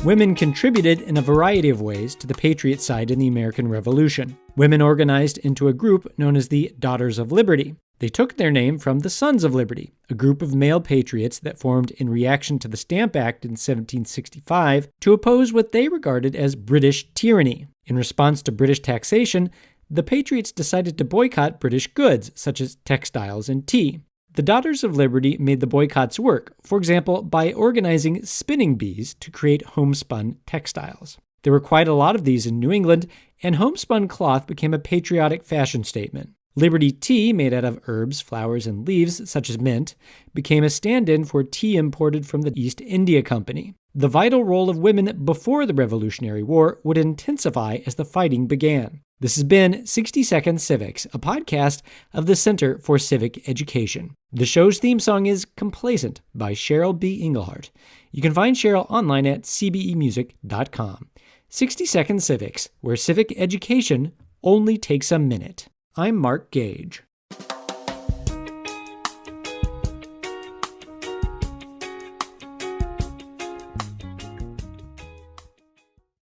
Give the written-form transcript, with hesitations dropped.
Women contributed in a variety of ways to the Patriot side in the American Revolution. Women organized into a group known as the Daughters of Liberty. They took their name from the Sons of Liberty, a group of male patriots that formed in reaction to the Stamp Act in 1765 to oppose what they regarded as British tyranny. In response to British taxation, the Patriots decided to boycott British goods, such as textiles and tea. The Daughters of Liberty made the boycotts work, for example, by organizing spinning bees to create homespun textiles. There were quite a lot of these in New England, and homespun cloth became a patriotic fashion statement. Liberty tea, made out of herbs, flowers, and leaves, such as mint, became a stand-in for tea imported from the East India Company. The vital role of women before the Revolutionary War would intensify as the fighting began. This has been 60 Second Civics, a podcast of the Center for Civic Education. The show's theme song is Complacent by Cheryl B. Engelhardt. You can find Cheryl online at cbemusic.com. 60 Second Civics, where civic education only takes a minute. I'm Mark Gage.